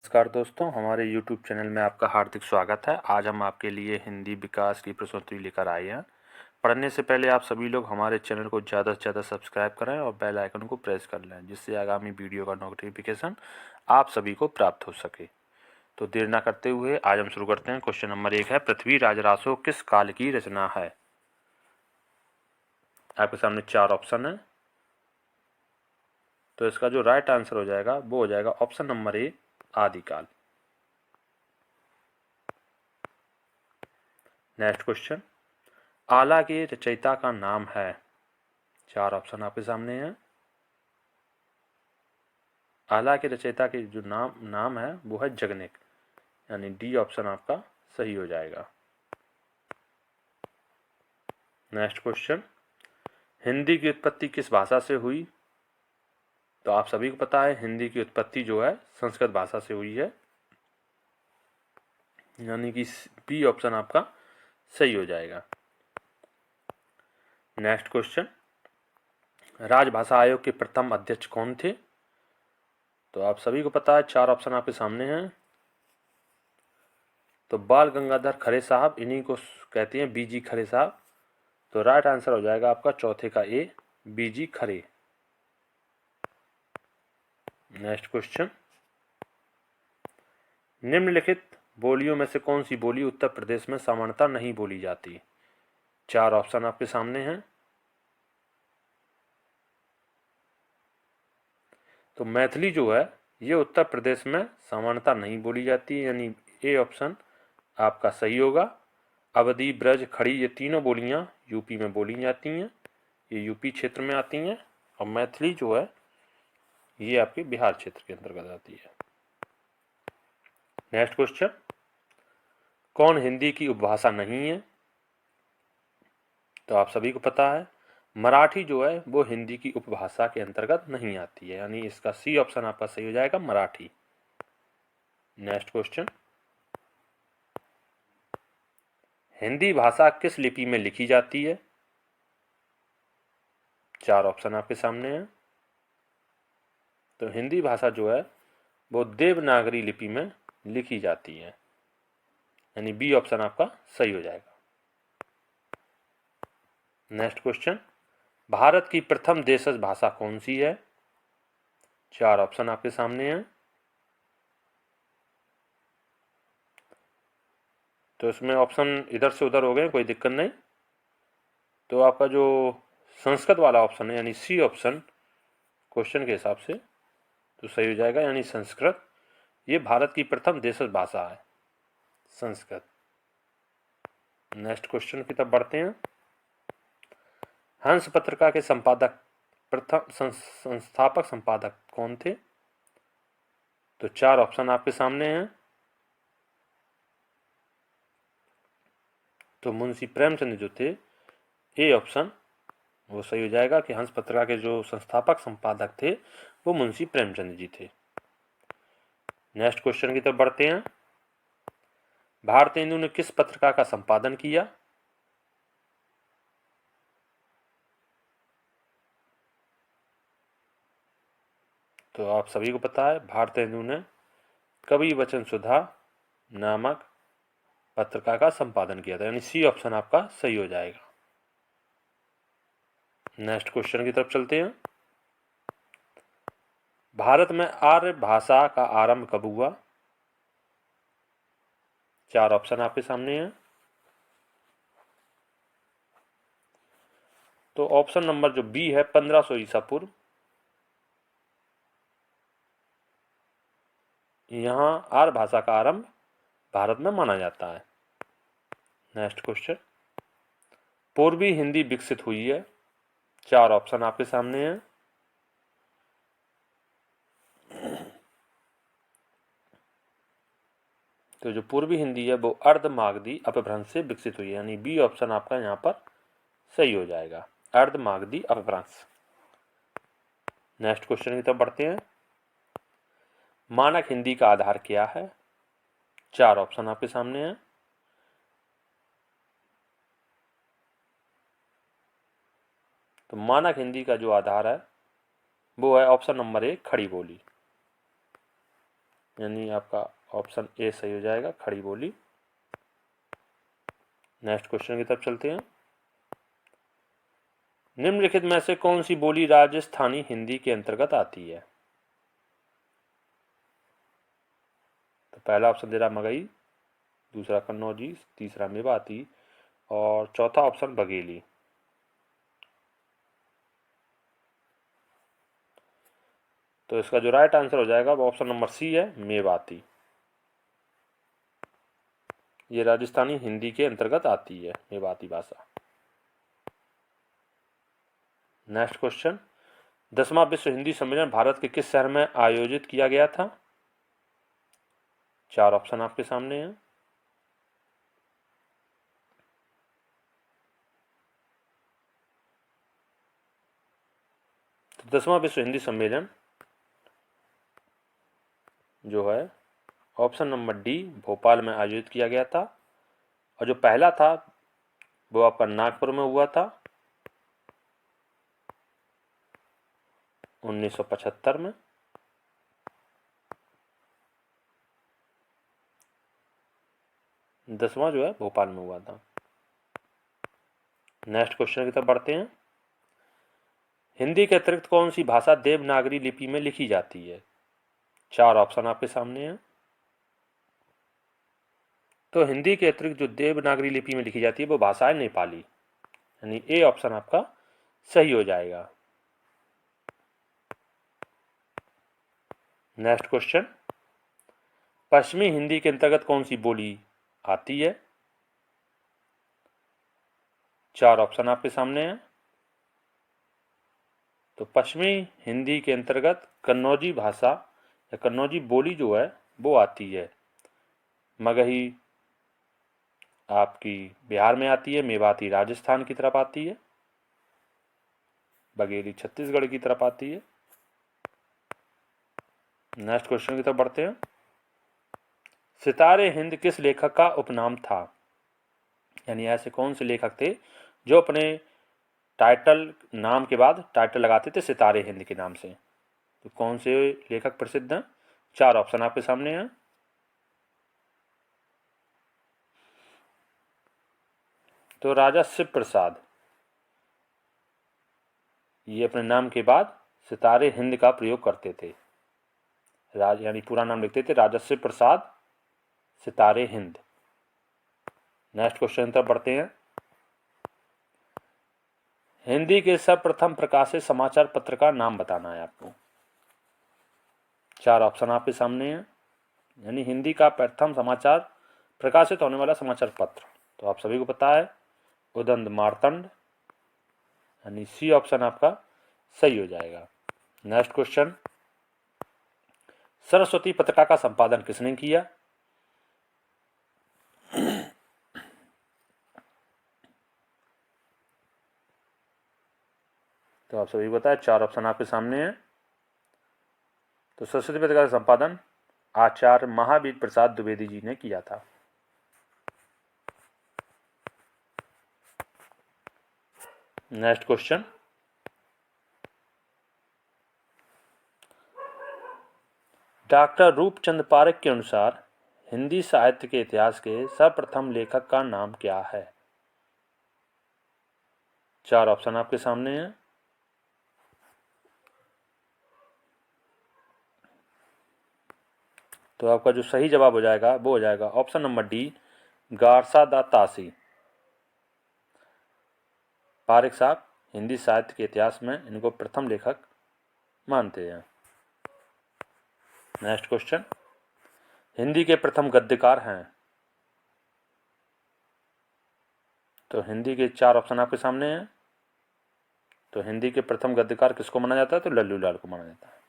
नमस्कार दोस्तों, हमारे YouTube चैनल में आपका हार्दिक स्वागत है। आज हम आपके लिए हिंदी विकास की प्रस्तुति लेकर आए हैं। पढ़ने से पहले आप सभी लोग हमारे चैनल को ज़्यादा से ज़्यादा सब्सक्राइब करें और बेल आइकन को प्रेस कर लें, जिससे आगामी वीडियो का नोटिफिकेशन आप सभी को प्राप्त हो सके। तो देर ना करते हुए आज हम शुरू करते हैं। क्वेश्चन नंबर 1 है, पृथ्वी राजरासो किस काल की रचना है? आपके सामने 4 ऑप्शन है, तो इसका जो राइट आंसर हो जाएगा वो हो जाएगा ऑप्शन नंबर ए, आदिकाल। नेक्स्ट क्वेश्चन, आला के रचयिता का नाम है? 4 ऑप्शन आपके सामने हैं। आला के रचयिता के जो नाम है वो है जगनेक, यानी डी ऑप्शन आपका सही हो जाएगा। नेक्स्ट क्वेश्चन, हिंदी की उत्पत्ति किस भाषा से हुई? तो आप सभी को पता है हिंदी की उत्पत्ति जो है संस्कृत भाषा से हुई है, यानी कि बी ऑप्शन आपका सही हो जाएगा। नेक्स्ट क्वेश्चन, राजभाषा आयोग के प्रथम अध्यक्ष कौन थे? तो आप सभी को पता है 4 ऑप्शन आपके सामने हैं। तो बाल गंगाधर खरे साहब, इन्हीं को कहते हैं बीजी खरे साहब। तो राइट आंसर हो जाएगा आपका चौथे का ए, बीजी खरे। नेक्स्ट क्वेश्चन, निम्नलिखित बोलियों में से कौन सी बोली उत्तर प्रदेश में सामान्यतः नहीं बोली जाती? 4 ऑप्शन आपके सामने हैं। तो मैथिली जो है ये उत्तर प्रदेश में सामान्यतः नहीं बोली जाती है, यानी ए ऑप्शन आपका सही होगा। अवधी, ब्रज, खड़ी, ये तीनों बोलियां यूपी में बोली जाती हैं, ये यूपी क्षेत्र में आती हैं। और मैथिली जो है ये आपके बिहार क्षेत्र के अंतर्गत आती है। नेक्स्ट क्वेश्चन, कौन हिंदी की उपभाषा नहीं है? तो आप सभी को पता है मराठी जो है वो हिंदी की उपभाषा के अंतर्गत नहीं आती है, यानी इसका सी ऑप्शन आपका सही हो जाएगा, मराठी। नेक्स्ट क्वेश्चन, हिंदी भाषा किस लिपि में लिखी जाती है? 4 ऑप्शन आपके सामने हैं। तो हिंदी भाषा जो है वो देवनागरी लिपि में लिखी जाती है, यानी बी ऑप्शन आपका सही हो जाएगा। नेक्स्ट क्वेश्चन, भारत की प्रथम देशज भाषा कौन सी है? 4 ऑप्शन आपके सामने हैं। तो इसमें ऑप्शन इधर से उधर हो गए, कोई दिक्कत नहीं। तो आपका जो संस्कृत वाला ऑप्शन है, यानी सी ऑप्शन क्वेश्चन के हिसाब से तो सही हो जाएगा, यानी संस्कृत। ये भारत की प्रथम देशज भाषा है, संस्कृत। नेक्स्ट क्वेश्चन की तरफ बढ़ते हैं। हंस पत्रिका के संपादक, प्रथम संस्थापक संपादक कौन थे? तो 4 ऑप्शन आपके सामने हैं। तो मुंशी प्रेमचंद जो थे, ए ऑप्शन वो सही हो जाएगा कि हंस पत्रिका के जो संस्थापक संपादक थे वो मुंशी प्रेमचंद जी थे। नेक्स्ट क्वेश्चन की तरफ बढ़ते हैं। भारतेंदु ने किस पत्रिका का संपादन किया? तो आप सभी को पता है भारतेंदु ने कवि वचन सुधा नामक पत्रिका का संपादन किया था, यानी सी ऑप्शन आपका सही हो जाएगा। नेक्स्ट क्वेश्चन की तरफ चलते हैं। भारत में आर्य भाषा का आरंभ कब हुआ? 4 ऑप्शन आपके सामने हैं। तो ऑप्शन नंबर जो बी है 1500 ईसा पूर्व, यहां आर्य भाषा का आरंभ भारत में माना जाता है। नेक्स्ट क्वेश्चन, पूर्वी हिंदी विकसित हुई है? 4 ऑप्शन आपके सामने हैं। तो जो पूर्वी हिंदी है वो अर्धमागधी अपभ्रंश से विकसित हुई है, यानी बी ऑप्शन आपका यहाँ पर सही हो जाएगा, अर्धमागधी अपभ्रंश। नेक्स्ट क्वेश्चन की तरफ बढ़ते हैं। मानक हिंदी का आधार क्या है? 4 ऑप्शन आपके सामने हैं। तो मानक हिंदी का जो आधार है वो है ऑप्शन नंबर 1, खड़ी बोली। यानी आपका ऑप्शन ए सही हो जाएगा, खड़ी बोली। नेक्स्ट क्वेश्चन की तरफ चलते हैं। निम्नलिखित में से कौन सी बोली राजस्थानी हिंदी के अंतर्गत आती है? तो पहला ऑप्शन दे रहा मगही, दूसरा कन्नौजी, तीसरा मेवाती और चौथा ऑप्शन बघेली। तो इसका जो राइट आंसर हो जाएगा वो ऑप्शन नंबर सी है, मेवाती। ये राजस्थानी हिंदी के अंतर्गत आती है, मेवाती भाषा। नेक्स्ट क्वेश्चन, 10वां विश्व हिंदी सम्मेलन भारत के किस शहर में आयोजित किया गया था? 4 ऑप्शन आपके सामने हैं। तो 10वां विश्व हिंदी सम्मेलन जो है ऑप्शन नंबर डी, भोपाल में आयोजित किया गया था। और जो पहला था वो आपका नागपुर में हुआ था 1975 में। दसवां जो है भोपाल में हुआ था। नेक्स्ट क्वेश्चन की तरफ बढ़ते हैं। हिंदी के अतिरिक्त कौन सी भाषा देवनागरी लिपि में लिखी जाती है? 4 ऑप्शन आपके सामने हैं। तो हिंदी के अतिरिक्त जो देवनागरी लिपि में लिखी जाती है वो भाषा है नेपाली, यानी ए ऑप्शन आपका सही हो जाएगा। नेक्स्ट क्वेश्चन, पश्चिमी हिंदी के अंतर्गत कौन सी बोली आती है? 4 ऑप्शन आपके सामने हैं। तो पश्चिमी हिंदी के अंतर्गत कन्नौजी भाषा या कन्नौजी बोली जो है वो आती है। मगही आपकी बिहार में आती है, मेवाती राजस्थान की तरफ आती है, बघेली छत्तीसगढ़ की तरफ आती है। नेक्स्ट क्वेश्चन की तरफ बढ़ते हैं। सितारे हिंद किस लेखक का उपनाम था? यानी ऐसे कौन से लेखक थे जो अपने टाइटल नाम के बाद टाइटल लगाते थे सितारे हिंद के नाम से? तो कौन से लेखक प्रसिद्ध हैं? 4 ऑप्शन आपके सामने हैं। तो राजा शिव प्रसाद, ये अपने नाम के बाद सितारे हिंद का प्रयोग करते थे। यानी पूरा नाम लिखते थे राजा शिव प्रसाद सितारे हिंद। नेक्स्ट क्वेश्चन तरफ बढ़ते हैं। हिंदी के सर्वप्रथम प्रकाशित समाचार पत्र का नाम बताना है आपको। 4 ऑप्शन आपके सामने हैं। यानी हिंदी का प्रथम समाचार प्रकाशित होने वाला समाचार पत्र तो आप सभी को पता है, उदंत मार्तंड, यानी सी ऑप्शन आपका सही हो जाएगा। नेक्स्ट क्वेश्चन, सरस्वती पत्रिका का संपादन किसने किया? तो आप सभी को पता है, 4 ऑप्शन आपके सामने हैं। तो सरस्वती पत्रिका का संपादन आचार्य महावीर प्रसाद द्विवेदी जी ने किया था। Next question, doctor Roopchand Parekh के अनुसार हिंदी साहित्य के इतिहास के सर्वप्रथम लेखक का नाम क्या है? 4 ऑप्शन आपके सामने हैं। तो आपका जो सही जवाब हो जाएगा वो हो जाएगा ऑप्शन नंबर डी, गारसा दा तासी। पारेख साहब हिंदी साहित्य के इतिहास में इनको प्रथम लेखक मानते हैं। नेक्स्ट क्वेश्चन, हिंदी के प्रथम गद्यकार हैं? तो हिंदी के 4 ऑप्शन आपके सामने हैं। तो हिंदी के प्रथम गद्यकार किसको माना जाता है? तो लल्लू लाल को माना जाता है।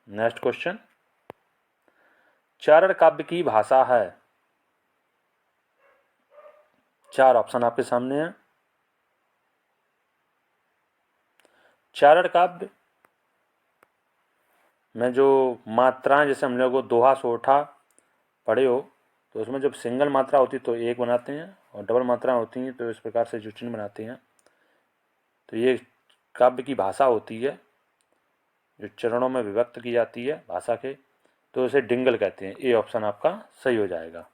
नेक्स्ट क्वेश्चन, चारण काव्य की भाषा है? 4 ऑप्शन आपके सामने हैं। चारण काव्य में जो मात्राएं, जैसे हम लोग दोहा सोठा पढ़े हो, तो उसमें जब सिंगल मात्रा होती तो एक बनाते हैं और डबल मात्रा होती हैं तो इस प्रकार से जो चिन्ह बनाते हैं। तो ये काव्य की भाषा होती है, जो चरणों में विभक्त की जाती है भाषा के, तो उसे डिंगल कहते हैं। ए ऑप्शन आपका सही हो जाएगा।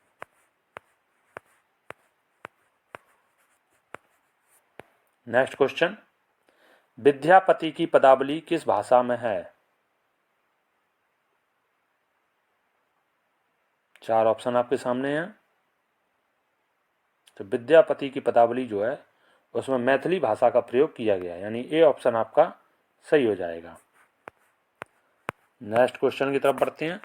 नेक्स्ट क्वेश्चन, विद्यापति की पदावली किस भाषा में है? 4 ऑप्शन आपके सामने हैं। तो विद्यापति की पदावली जो है उसमें मैथिली भाषा का प्रयोग किया गया है, यानी ए ऑप्शन आपका सही हो जाएगा। नेक्स्ट क्वेश्चन की तरफ बढ़ते हैं।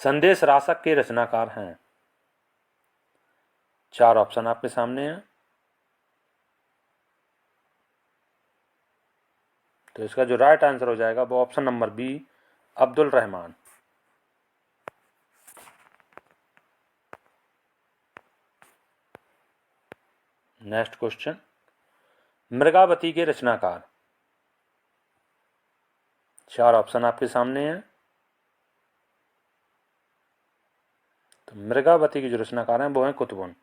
संदेश रासक के रचनाकार हैं? 4 ऑप्शन आपके सामने हैं। तो इसका जो राइट आंसर हो जाएगा वो option number B, Abdul Rahman. Next question, Mrigavati के रचनाकार? 4 ऑप्शन आपके सामने हैं। तो मृगावती के जो रचनाकार हैं वो हैं कुतुबुन,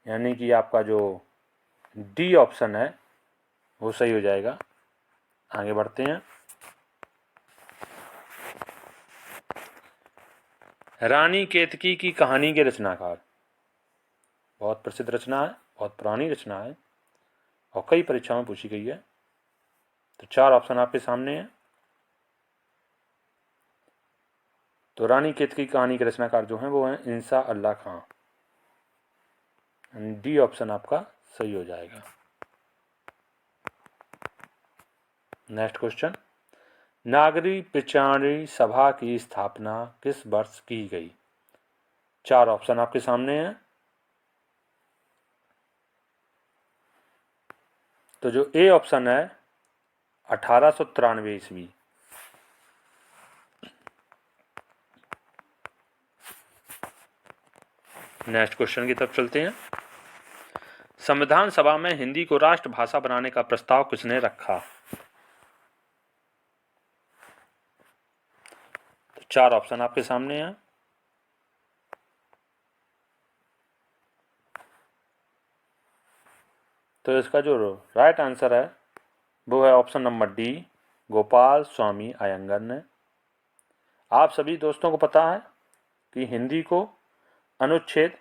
यानी कि आपका जो डी ऑप्शन है वो सही हो जाएगा। आगे बढ़ते हैं। रानी केतकी की कहानी के रचनाकार? बहुत प्रसिद्ध रचना है, बहुत पुरानी रचना है और कई परीक्षाओं में पूछी गई है। तो 4 ऑप्शन आपके सामने हैं। तो रानी केतकी की कहानी के रचनाकार जो हैं वो हैं इंसा अल्लाह खां। डी ऑप्शन आपका सही हो जाएगा। नेक्स्ट क्वेश्चन, नागरी पिचाणी सभा की स्थापना किस वर्ष की गई? 4 ऑप्शन आपके सामने हैं। तो जो ए ऑप्शन है 1893 ईस्वी। नेक्स्ट क्वेश्चन की तरफ चलते हैं। संविधान सभा में हिंदी को राष्ट्रभाषा बनाने का प्रस्ताव किसने रखा? तो 4 ऑप्शन आपके सामने हैं। तो इसका जो राइट आंसर है वो है option number D, Gopal Swami Iyengar ने। आप सभी दोस्तों को पता है कि हिंदी को अनुच्छेद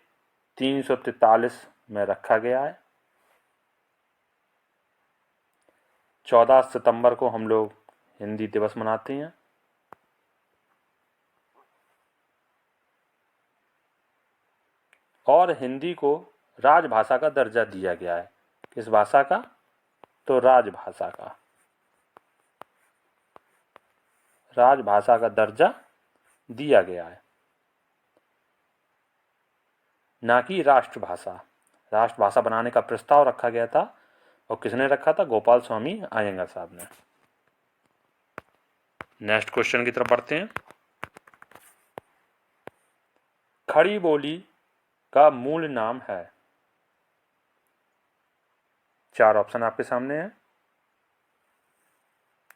343 में रखा गया है। 14 सितंबर को हम लोग हिंदी दिवस मनाते हैं। और हिंदी को राजभाषा का दर्जा दिया गया है। किस भाषा का? तो राजभाषा का। राजभाषा का दर्जा दिया गया है, ना कि राष्ट्रभाषा। राष्ट्रभाषा बनाने का प्रस्ताव रखा गया था और किसने रखा था? गोपाल स्वामी अयंगर साहब ने। नेक्स्ट क्वेश्चन की तरफ बढ़ते हैं। खड़ी बोली का मूल नाम है? 4 ऑप्शन आपके सामने हैं।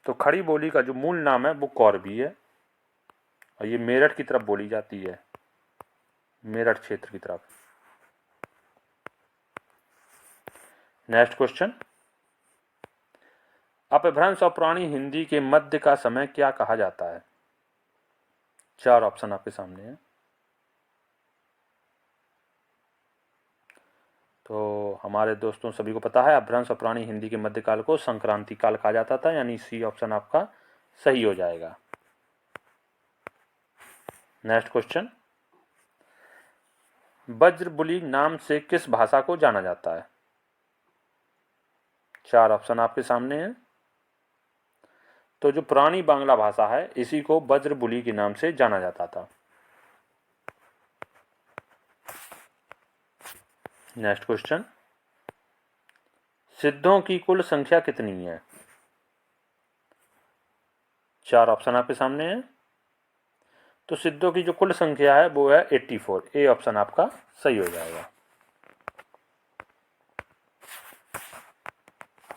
तो खड़ी बोली का जो मूल नाम है वो कौरवी है और ये मेरठ की तरफ बोली जाती है, मेरठ क्षेत्र की तरफ। नेक्स्ट क्वेश्चन, अपभ्रंश और पुरानी हिंदी के मध्य का समय क्या कहा जाता है? 4 ऑप्शन आपके सामने हैं। तो हमारे दोस्तों सभी को पता है अपभ्रंश और पुरानी हिंदी के मध्यकाल को संक्रांति काल कहा जाता था, यानी सी ऑप्शन आपका सही हो जाएगा। नेक्स्ट क्वेश्चन, वज्रबुली नाम से किस भाषा को जाना जाता है? 4 ऑप्शन आपके सामने हैं। तो जो पुरानी बांग्ला भाषा है इसी को वज्रबुली के नाम से जाना जाता था। नेक्स्ट क्वेश्चन, सिद्धों की कुल संख्या कितनी है? 4 ऑप्शन आपके सामने है। तो सिद्धों की जो कुल संख्या है वो है 84। ए ऑप्शन आपका सही हो जाएगा।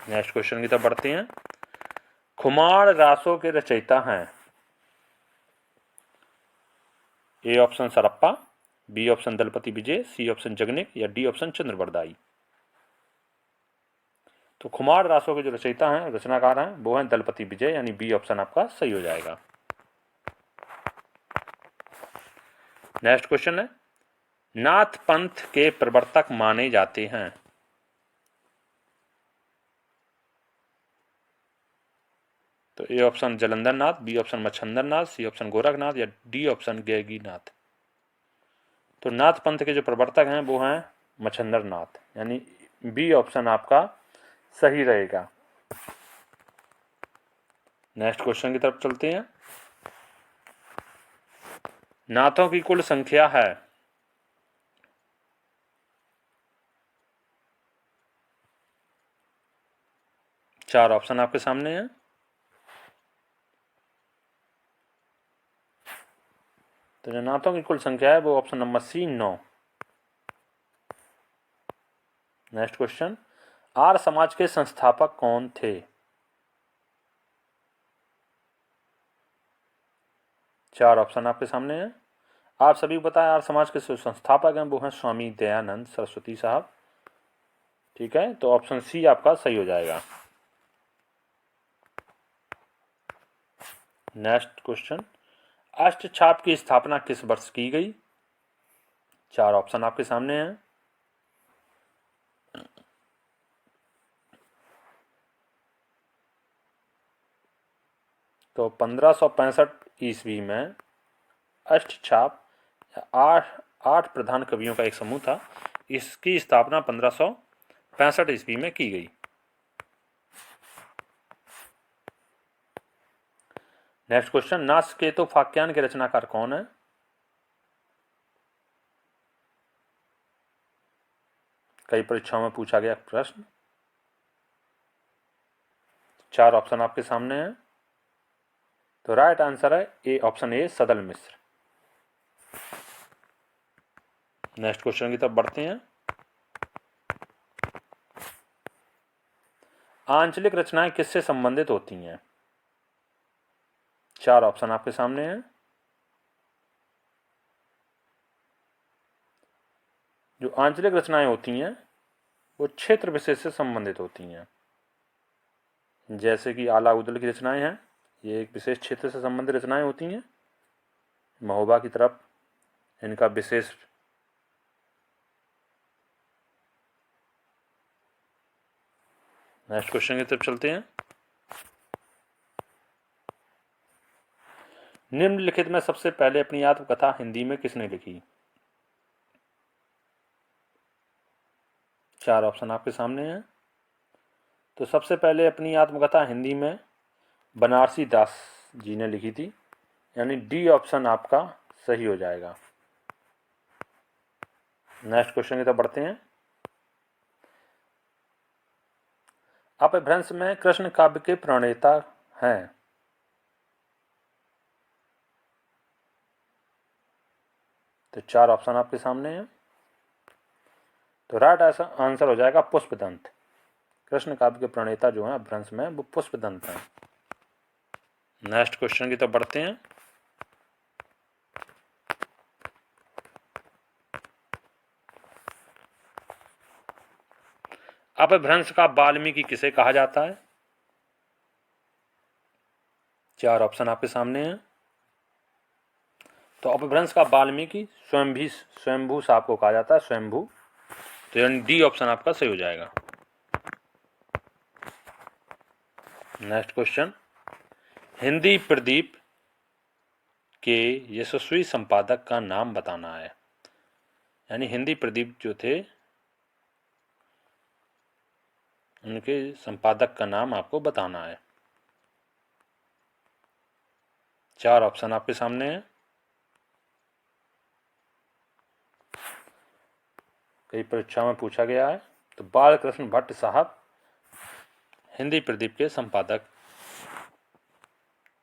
नेक्स्ट क्वेश्चन की तरफ बढ़ते हैं। खुमार रासों के रचयिता हैं? ए ऑप्शन सरप्पा, B option Dalpati Vijay, C option Jagnik या डी ऑप्शन चंद्रबरदाई। तो खुमार रासों के जो रचयिता हैं, रचनाकार हैं, वो हैं दलपति विजय, यानी बी ऑप्शन आपका सही हो जाएगा। नेक्स्ट क्वेश्चन है, नाथ पंथ के प्रवर्तक माने जाते हैं। तो A option Jalandhar Nath, B option Machhandar Nath, C option Gorakhnath या डी ऑप्शन गैगी नाथ। तो नाथ पंथ के जो प्रवर्तक हैं वो हैं मच्छंदर नाथ, यानी बी ऑप्शन आपका सही रहेगा। नेक्स्ट क्वेश्चन की तरफ चलते हैं। नाथों की कुल संख्या है। चार ऑप्शन आपके सामने हैं। तो जो नाथों की कुल संख्या है वो option number C 9। Next question, Arya Samaj के संस्थापक कौन थे? चार ऑप्शन आपके सामने हैं। आप सभी बताएं, आर्य समाज के जो संस्थापक हैं वो हैं स्वामी दयानंद सरस्वती साहब। ठीक है, तो ऑप्शन सी आपका सही हो जाएगा। नेक्स्ट क्वेश्चन, अष्टछाप की स्थापना किस वर्ष की गई? चार ऑप्शन आपके सामने हैं। तो 1565 ईस्वी में अष्टछाप आठ प्रधान कवियों का एक समूह था, इसकी स्थापना 1565 ईस्वी में की गई। नेक्स्ट क्वेश्चन, नासकेतु फाक्यान के रचनाकार कौन है? कई परीक्षाओं में पूछा गया प्रश्न। चार ऑप्शन आपके सामने हैं। तो राइट आंसर है A option A Sadal Mishra. Next question की तरफ बढ़ते हैं। आंचलिक रचनाएं किससे संबंधित होती हैं? चार ऑप्शन आपके सामने हैं। जो आंचलिक रचनाएं होती हैं वो क्षेत्र विशेष से संबंधित होती हैं। जैसे कि आलाउद्दौला की रचनाएं हैं, ये एक विशेष क्षेत्र से संबंधित रचनाएं होती हैं। महोबा की तरफ इनका विशेष नेक्स्ट क्वेश्चन की तरफ चलते हैं। निम्नलिखित में सबसे पहले अपनी आत्मकथा हिंदी में किसने लिखी? चार ऑप्शन आपके सामने हैं। तो सबसे पहले अपनी आत्मकथा हिंदी में बनारसी दास जी ने लिखी थी, यानी डी ऑप्शन आपका सही हो जाएगा। नेक्स्ट क्वेश्चन की तरफ बढ़ते हैं। अपभ्रंश में कृष्ण काव्य के प्रणेता हैं। तो चार ऑप्शन आपके सामने हैं। तो राइट आंसर हो जाएगा पुष्पदंत। कृष्ण काव्य के प्रणेता जो हैं अपभ्रंश में वो पुष्पदंत हैं। नेक्स्ट क्वेश्चन की तरफ बढ़ते हैं। अपभ्रंश का वाल्मीकि किसे कहा जाता है? चार ऑप्शन आपके सामने हैं। तो अपभ्रंश का वाल्मीकि स्वयंभू साहब को कहा जाता है, स्वयंभू। तो यानी डी ऑप्शन आपका सही हो जाएगा। नेक्स्ट क्वेश्चन, हिंदी प्रदीप के यशस्वी संपादक का नाम बताना है। यानी हिंदी प्रदीप जो थे उनके संपादक का नाम आपको बताना है। चार ऑप्शन आपके सामने हैं। कई परीक्षा में पूछा गया है। तो बालकृष्ण भट्ट साहब हिंदी प्रदीप के संपादक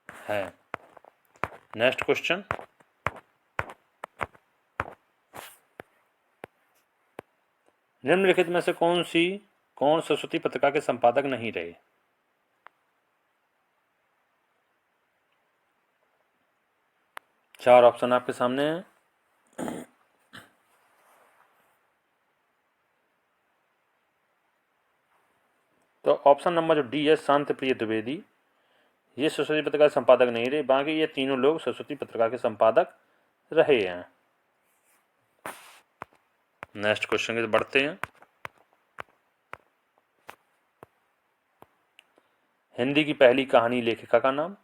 हैं। नेक्स्ट क्वेश्चन, निम्नलिखित में से कौन सरस्वती पत्रिका के संपादक नहीं रहे? चार ऑप्शन आपके सामने हैं। तो ऑप्शन नंबर जो डी है शांति प्रिय द्विवेदी, ये सरस्वती पत्रिका के संपादक नहीं रहे, बाकी ये तीनों लोग सरस्वती पत्रिका के संपादक रहे हैं। नेक्स्ट क्वेश्चन की बढ़ते हैं। हिंदी की पहली कहानी लेखिका का नाम।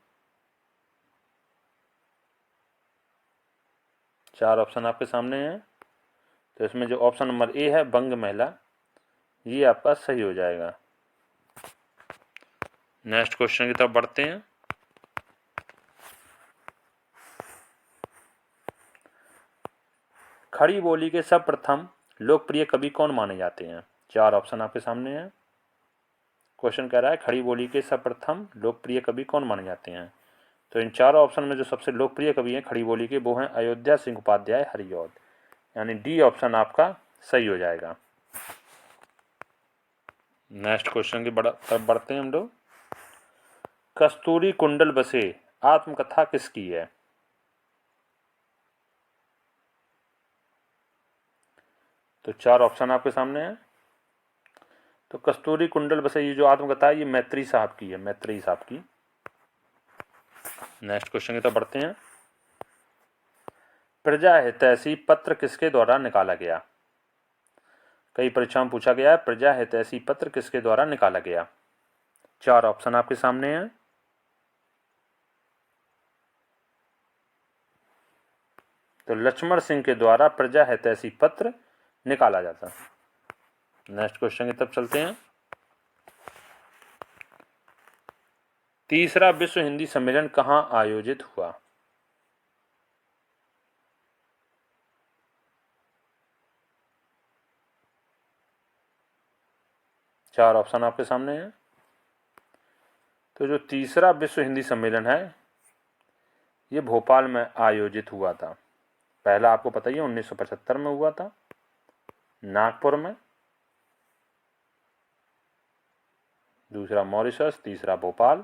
4 ऑप्शन आपके सामने हैं। तो इसमें जो ऑप्शन नंबर ए है बंग महिला, ये आपका सही हो जाएगा। नेक्स्ट क्वेश्चन की तरफ बढ़ते हैं। खड़ी बोली के सर्वप्रथम लोकप्रिय कवि कौन माने जाते हैं? 4 ऑप्शन आपके सामने हैं। क्वेश्चन कह रहा है खड़ी बोली के सर्वप्रथम लोकप्रिय कवि कौन माने जाते हैं? तो इन 4 ऑप्शन में जो सबसे लोकप्रिय कवि हैं खड़ी बोली के, वो हैं अयोध्या सिंह उपाध्याय हरिऔध, यानी डी ऑप्शन आपका सही हो जाएगा। नेक्स्ट क्वेश्चन की तरफ बढ़ते हैं हम लोग। कस्तूरी कुंडल बसे आत्मकथा किसकी है? तो 4 ऑप्शन आपके सामने हैं। तो कस्तूरी कुंडल बसे ये जो आत्मकथा है ये मैत्री साहब की है, मैत्री साहब की। नेक्स्ट क्वेश्चन की तरफ बढ़ते हैं। प्रजा हितैषी पत्र किसके द्वारा निकाला गया? कई परीक्षाओं में पूछा गया है प्रजा हितैषी पत्र किसके द्वारा निकाला गया। 4 ऑप्शन आपके सामने हैं। तो लक्ष्मण सिंह के द्वारा प्रजा हितैषी पत्र निकाला जाता। नेक्स्ट क्वेश्चन की तरफ चलते हैं। तीसरा विश्व हिंदी सम्मेलन कहां आयोजित हुआ? चार ऑप्शन आपके सामने हैं। तो जो तीसरा विश्व हिंदी सम्मेलन है ये भोपाल में आयोजित हुआ था। पहला आपको पता ही है 1975 में हुआ था नागपुर में, दूसरा मॉरिशस, तीसरा भोपाल।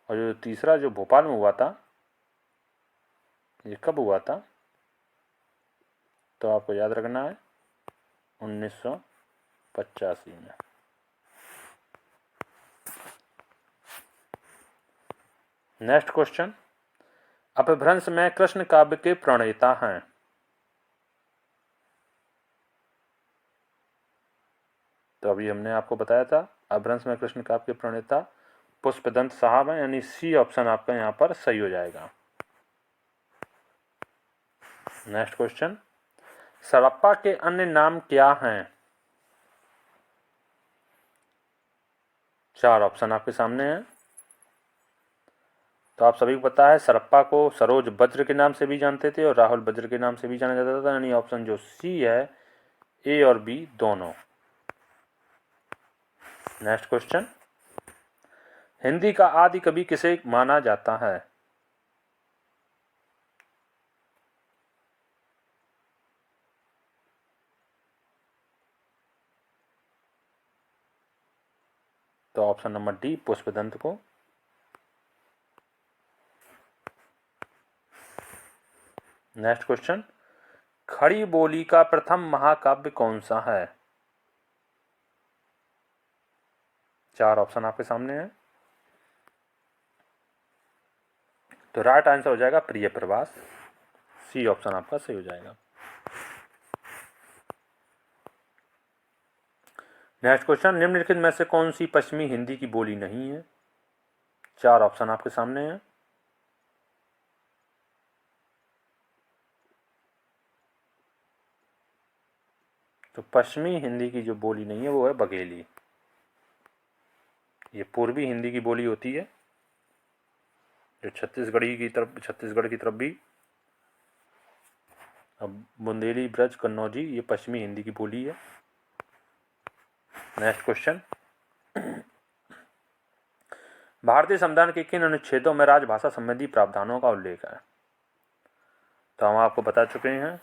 और जो तीसरा जो भोपाल में हुआ था ये कब हुआ था? तो आपको याद रखना है 1985 में। नेक्स्ट क्वेश्चन, अपभ्रंश में कृष्ण काव्य के प्रणेता हैं। तो अभी हमने आपको बताया था अपभ्रंश में कृष्ण काव्य के प्रणेता पुष्पदंत साहब हैं, यानी सी ऑप्शन आपका यहां पर सही हो जाएगा। नेक्स्ट क्वेश्चन, सड़प्पा के अन्य नाम क्या हैं? 4 ऑप्शन आपके सामने हैं। तो आप सभी को पता है सरप्पा को सरोज वज्र के नाम से भी जानते थे और राहुल वज्र के नाम से भी जाना जाता था, यानी ऑप्शन जो सी है ए और बी दोनों। नेक्स्ट क्वेश्चन, हिंदी का आदि कवि किसे माना जाता है? तो ऑप्शन नंबर डी पुष्पदंत को। नेक्स्ट क्वेश्चन, खड़ी बोली का प्रथम महाकाव्य कौन सा है? 4 ऑप्शन आपके सामने हैं। तो राइट आंसर हो जाएगा प्रिय प्रवास, सी ऑप्शन आपका सही हो जाएगा। नेक्स्ट क्वेश्चन, निम्नलिखित में से कौन सी पश्चिमी हिंदी की बोली नहीं है? 4 ऑप्शन आपके सामने हैं। तो पश्चिमी हिंदी की जो बोली नहीं है वो है बघेली। ये पूर्वी हिंदी की बोली होती है जो छत्तीसगढ़ की तरफ भी, अब बुंदेली, ब्रज, कन्नौजी ये पश्चिमी हिंदी की बोली है। नेक्स्ट क्वेश्चन, भारतीय संविधान के किन अनुच्छेदों में राजभाषा संबंधी प्रावधानों का उल्लेख है? तो हम आपको बता चुके हैं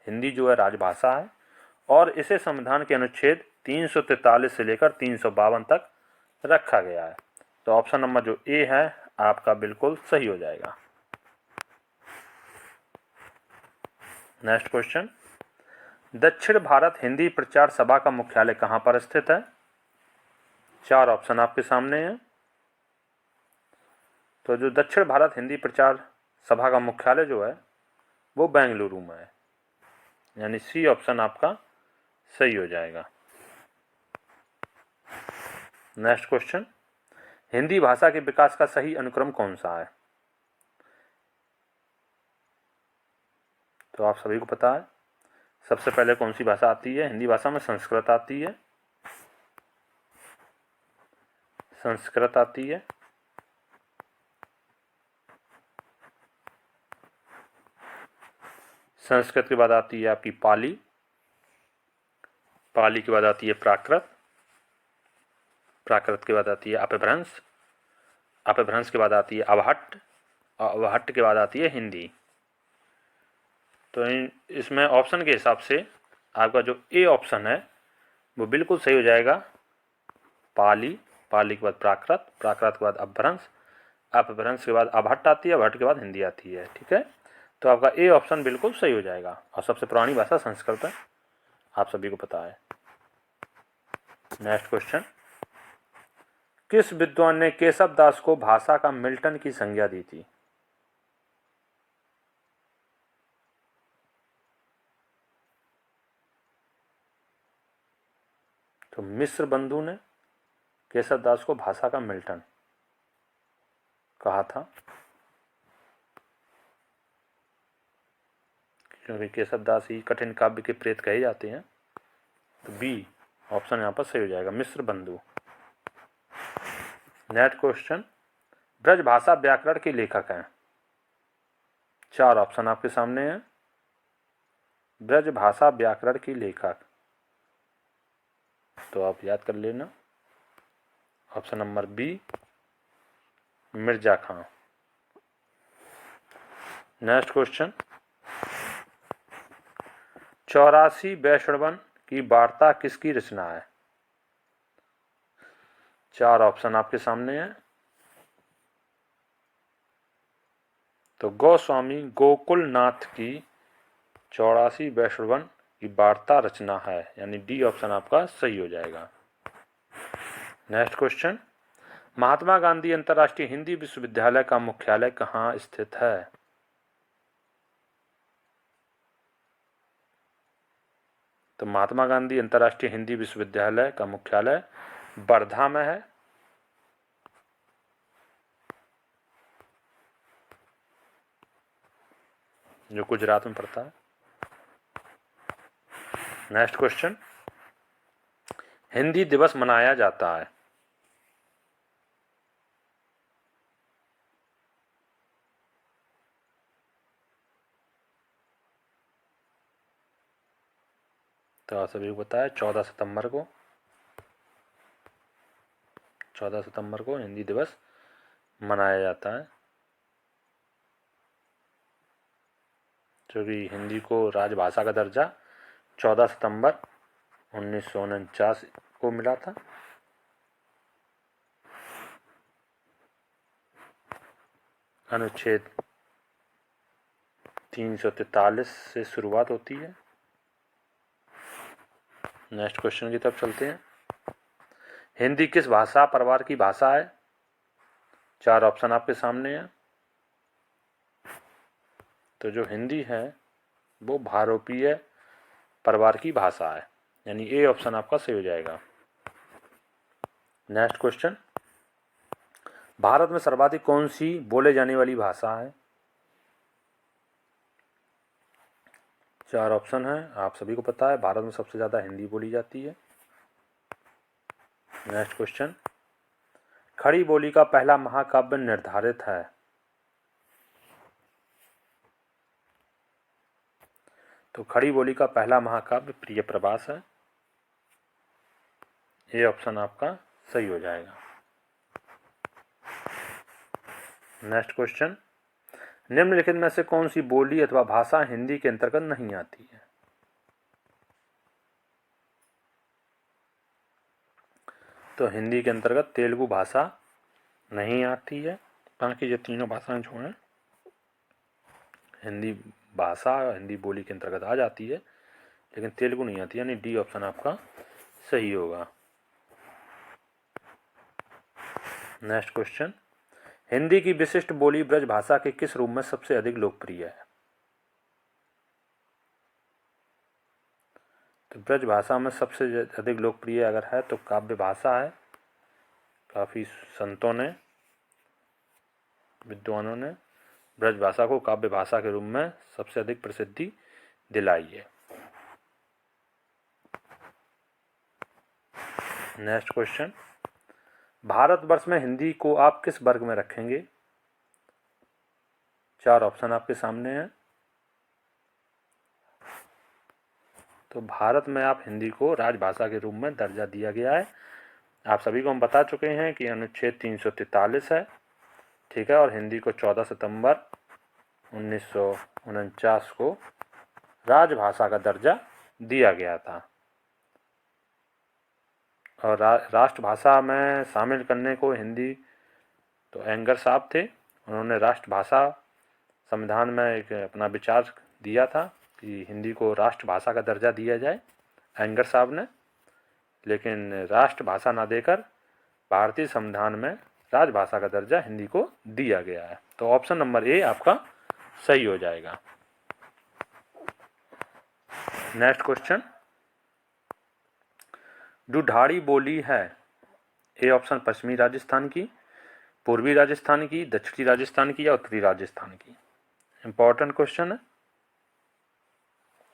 हिंदी जो है राजभाषा है और इसे संविधान के अनुच्छेद 343 से लेकर 352 तक रखा गया है। तो ऑप्शन नंबर जो ए है आपका बिल्कुल सही हो जाएगा। नेक्स्ट क्वेश्चन, दक्षिण भारत हिंदी प्रचार सभा का मुख्यालय कहाँ पर स्थित है? 4 ऑप्शन आपके सामने हैं। तो जो दक्षिण भारत हिंदी प्रचार सभा का मुख्यालय जो है वो बेंगलुरु में है, यानी सी ऑप्शन आपका सही हो जाएगा। नेक्स्ट क्वेश्चन, हिंदी भाषा के विकास का सही अनुक्रम कौन सा है? तो आप सभी को पता है, सबसे पहले कौन सी भाषा आती है? हिंदी भाषा में संस्कृत आती है, संस्कृत आती है, संस्कृत के बाद आती है आपकी पाली, पाली के बाद आती है प्राकृत, प्राकृत के बाद आती है अपभ्रंश, अपभ्रंश के बाद आती है अवहट्ट, और अवहट्ट के बाद आती है हिंदी। तो इसमें ऑप्शन के हिसाब से आपका जो ए ऑप्शन है वो बिल्कुल सही हो जाएगा। पाली, पाली के बाद प्राकृत, प्राकृत के बाद अपभ्रंश, अपभ्रंश के बाद अवहट्ट आती है, अवहट्ट के बाद हिंदी आती है। ठीक है, तो आपका ए ऑप्शन बिल्कुल सही हो जाएगा। और सबसे पुरानी भाषा संस्कृत है, आप सभी को पता है। नेक्स्ट क्वेश्चन, किस विद्वान ने केशव दास को भाषा का मिल्टन की संज्ञा दी थी? तो मिश्र बंधु ने केशव दास को भाषा का मिल्टन कहा था, क्योंकि केशव दास ही कठिन काव्य के प्रेत कहे जाते हैं। तो बी ऑप्शन यहाँ पर सही हो जाएगा, मिश्र बंधु। नेक्स्ट क्वेश्चन, ब्रज भाषा व्याकरण के लेखक हैं? 4 ऑप्शन आपके सामने हैं। ब्रज भाषा व्याकरण की लेखक, तो आप याद कर लेना, ऑप्शन नंबर बी मिर्जा खां। नेक्स्ट क्वेश्चन, 84 वैष्णवन की वार्ता किसकी रचना है? 4 ऑप्शन आपके सामने हैं। तो गोस्वामी गोकुलनाथ की 84 वैष्णवन की वार्ता रचना है, यानी डी ऑप्शन आपका सही हो जाएगा। नेक्स्ट क्वेश्चन, महात्मा गांधी अंतर्राष्ट्रीय हिंदी विश्वविद्यालय का मुख्यालय कहाँ स्थित है? तो महात्मा गांधी अंतर्राष्ट्रीय हिंदी विश्वविद्यालय का मुख्यालय वर्धा में है, जो गुजरात में पड़ता है। नेक्स्ट क्वेश्चन, हिंदी दिवस मनाया जाता है? तो आप सभी को पता है 14 सितंबर को, 14 सितंबर को हिंदी दिवस मनाया जाता है, क्योंकि हिंदी को राजभाषा का दर्जा 14 सितंबर 1949 को मिला था। अनुच्छेद 343 से शुरुआत होती है। नेक्स्ट क्वेश्चन की तरफ चलते हैं, हिंदी किस भाषा परिवार की भाषा है? 4 ऑप्शन आपके सामने हैं। तो जो हिंदी है वो भारोपीय परिवार की भाषा है, यानी ए ऑप्शन आपका सही हो जाएगा। नेक्स्ट क्वेश्चन, भारत में सर्वाधिक कौन सी बोले जाने वाली भाषा है? 4 ऑप्शन है, आप सभी को पता है भारत में सबसे ज़्यादा हिंदी बोली जाती है। नेक्स्ट क्वेश्चन, खड़ी बोली का पहला महाकाव्य निर्धारित है? तो खड़ी बोली का पहला महाकाव्य प्रिय प्रवास है, ये ऑप्शन आपका सही हो जाएगा। नेक्स्ट क्वेश्चन, निम्नलिखित में से कौन सी बोली अथवा भाषा हिंदी के अंतर्गत नहीं आती है? तो हिंदी के अंतर्गत तेलुगु भाषा नहीं आती है, बाकी ये तीनों भाषाएं जो हैं हिंदी भाषा हिंदी बोली के अंतर्गत आ जाती है, लेकिन तेलुगु नहीं आती, यानी डी ऑप्शन आपका सही होगा। नेक्स्ट क्वेश्चन, हिंदी की विशिष्ट बोली ब्रज भाषा के किस रूप में सबसे अधिक लोकप्रिय है? तो ब्रज भाषा में सबसे अधिक लोकप्रिय अगर है तो काव्य भाषा है। काफ़ी संतों ने, विद्वानों ने ब्रज भाषा को काव्य भाषा के रूप में सबसे अधिक प्रसिद्धि दिलाई है। नेक्स्ट क्वेश्चन, भारतवर्ष में हिंदी को आप किस वर्ग में रखेंगे? 4 ऑप्शन आपके सामने हैं। तो भारत में आप हिंदी को राजभाषा के रूप में दर्जा दिया गया है। आप सभी को हम बता चुके हैं कि अनुच्छेद 343 है, ठीक है, और हिंदी को 14 सितंबर 1949 को राजभाषा का दर्जा दिया गया था। और राष्ट्रभाषा में शामिल करने को हिंदी तो एंगर साहब थे, उन्होंने राष्ट्रभाषा संविधान में एक अपना विचार दिया था कि हिंदी को राष्ट्रभाषा का दर्जा दिया जाए, एंगर साहब ने, लेकिन राष्ट्रभाषा ना देकर भारतीय संविधान में राजभाषा का दर्जा हिंदी को दिया गया है। तो ऑप्शन नंबर ए आपका सही हो जाएगा। नेक्स्ट क्वेश्चन, ढूढ़ाड़ी बोली है, ए ऑप्शन पश्चिमी राजस्थान की, पूर्वी राजस्थान की, दक्षिणी राजस्थान की या उत्तरी राजस्थान की? इंपॉर्टेंट क्वेश्चन है।